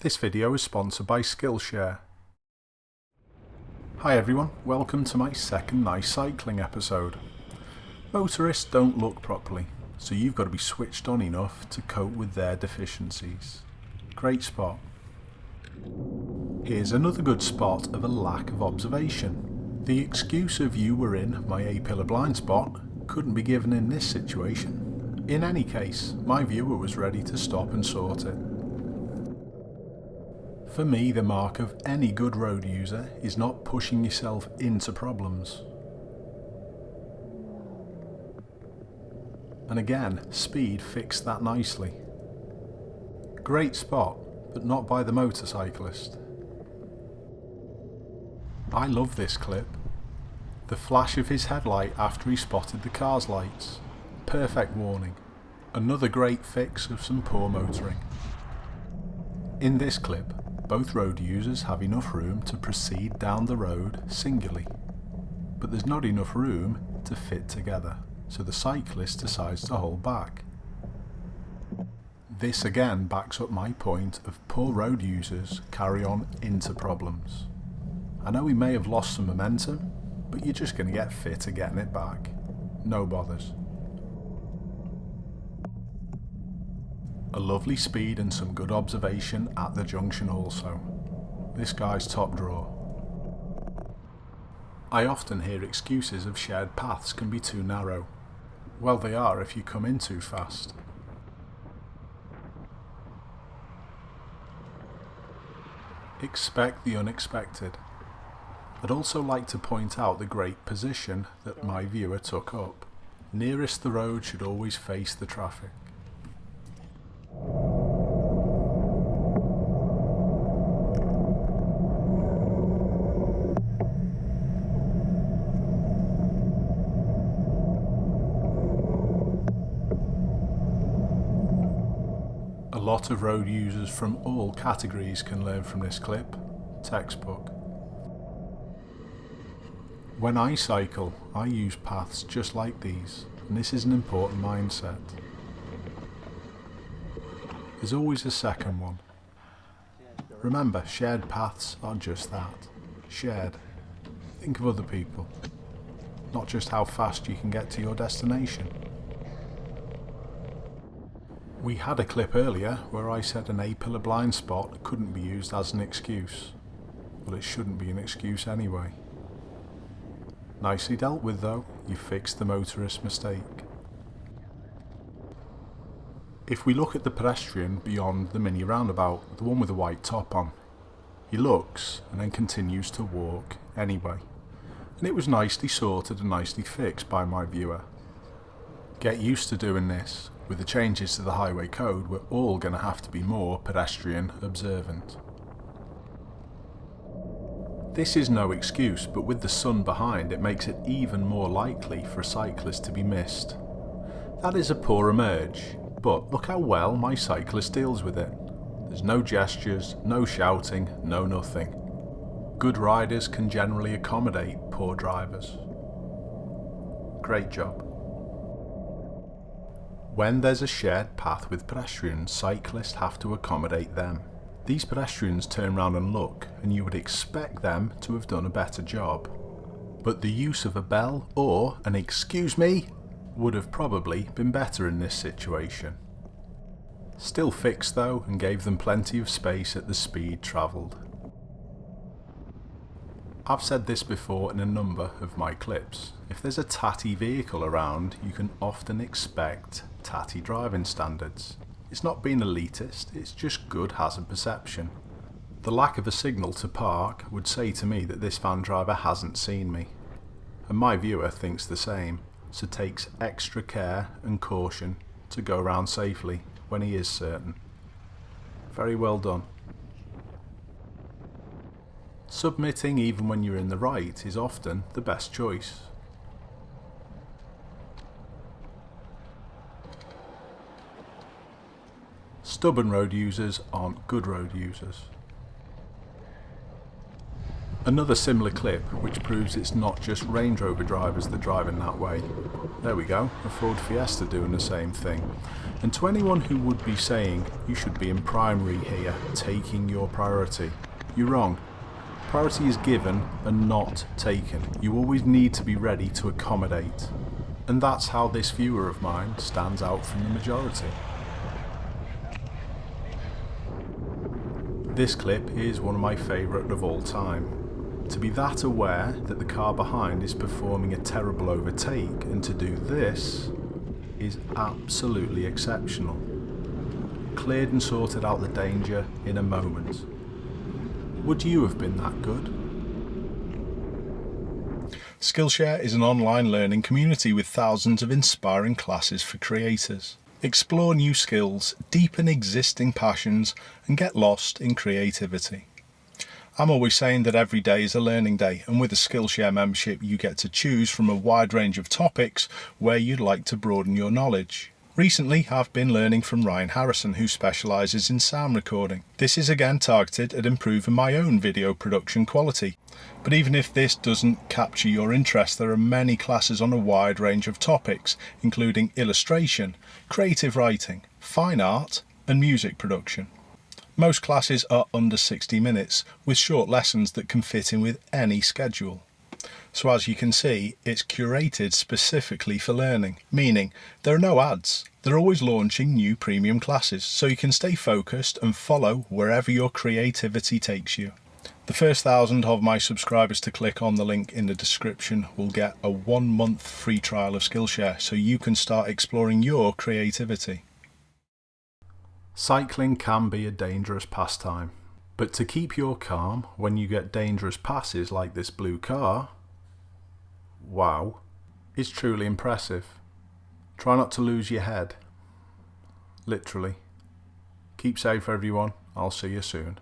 This video is sponsored by Skillshare. Hi everyone, welcome to my second nice cycling episode. Motorists don't look properly, so you've got to be switched on enough to cope with their deficiencies. Great spot. Here's another good spot of a lack of observation. The excuse of you were in my Apillar blind spot couldn't be given in this situation. In any case, my viewer was ready to stop and sort it. For me, the mark of any good road user is not pushing yourself into problems. And again, speed fixed that nicely. Great spot, but not by the motorcyclist. I love this clip. The flash of his headlight after he spotted the car's lights. Perfect warning. Another great fix of some poor motoring. In this clip, both road users have enough room to proceed down the road singly, but there's not enough room to fit together, so the cyclist decides to hold back. This again backs up my point of poor road users carry on into problems. I know we may have lost some momentum, but you're just going to get fit at getting it back. No bothers. A lovely speed and some good observation at the junction also. This guy's top draw. I often hear excuses of shared paths can be too narrow. Well, they are if you come in too fast. Expect the unexpected. I'd also like to point out the great position that my viewer took up. Nearest the road should always face the traffic. A lot of road users from all categories can learn from this clip. Textbook. When I cycle, I use paths just like these, and this is an important mindset. There's always a second one. Remember, shared paths are just that. Shared. Think of other people, not just how fast you can get to your destination. We had a clip earlier where I said an Apillar blind spot couldn't be used as an excuse. Well, it shouldn't be an excuse anyway. Nicely dealt with though, you fixed the motorist's mistake. If we look at the pedestrian beyond the mini roundabout, the one with the white top on, he looks and then continues to walk anyway. And it was nicely sorted and nicely fixed by my viewer. Get used to doing this. With the changes to the highway code, we're all going to have to be more pedestrian observant. This is no excuse, but with the sun behind, it makes it even more likely for a cyclist to be missed. That is a poor emerge, but look how well my cyclist deals with it. There's no gestures, no shouting, no nothing. Good riders can generally accommodate poor drivers. Great job. When there's a shared path with pedestrians, cyclists have to accommodate them. These pedestrians turn around and look, and you would expect them to have done a better job. But the use of a bell or an "excuse me" would have probably been better in this situation. Still fixed though, and gave them plenty of space at the speed travelled. I've said this before in a number of my clips. If there's a Tatty vehicle around, you can often expect Tatty driving standards. It's not being elitist, it's just good hazard perception. The lack of a signal to park would say to me that this van driver hasn't seen me. And my viewer thinks the same, so takes extra care and caution to go around safely when he is certain. Very well done. Submitting even when you're in the right is often the best choice. Stubborn road users aren't good road users. Another similar clip which proves it's not just Range Rover drivers that drive in that way. There we go, a Ford Fiesta doing the same thing. And to anyone who would be saying you should be in primary here, taking your priority, you're wrong. Priority is given and not taken. You always need to be ready to accommodate. And that's how this viewer of mine stands out from the majority. This clip is one of my favourite of all time. To be that aware that the car behind is performing a terrible overtake and to do this is absolutely exceptional. Cleared and sorted out the danger in a moment. Would you have been that good? Skillshare is an online learning community with thousands of inspiring classes for creators. Explore new skills, deepen existing passions, and get lost in creativity. I'm always saying that every day is a learning day, and with a Skillshare membership you get to choose from a wide range of topics where you'd like to broaden your knowledge. Recently I've been learning from Ryan Harrison, who specialises in sound recording. This is again targeted at improving my own video production quality. But even if this doesn't capture your interest, there are many classes on a wide range of topics, including illustration, creative writing, fine art and music production. Most classes are under 60 minutes, with short lessons that can fit in with any schedule. So as you can see, it's curated specifically for learning, meaning there are no ads. They're always launching new premium classes, so you can stay focused and follow wherever your creativity takes you. The first 1,000 of my subscribers to click on the link in the description will get a 1-month free trial of Skillshare, so you can start exploring your creativity. Cycling can be a dangerous pastime, but to keep your calm when you get dangerous passes like this blue car, wow, is truly impressive. Try not to lose your head. Literally. Keep safe everyone, I'll see you soon.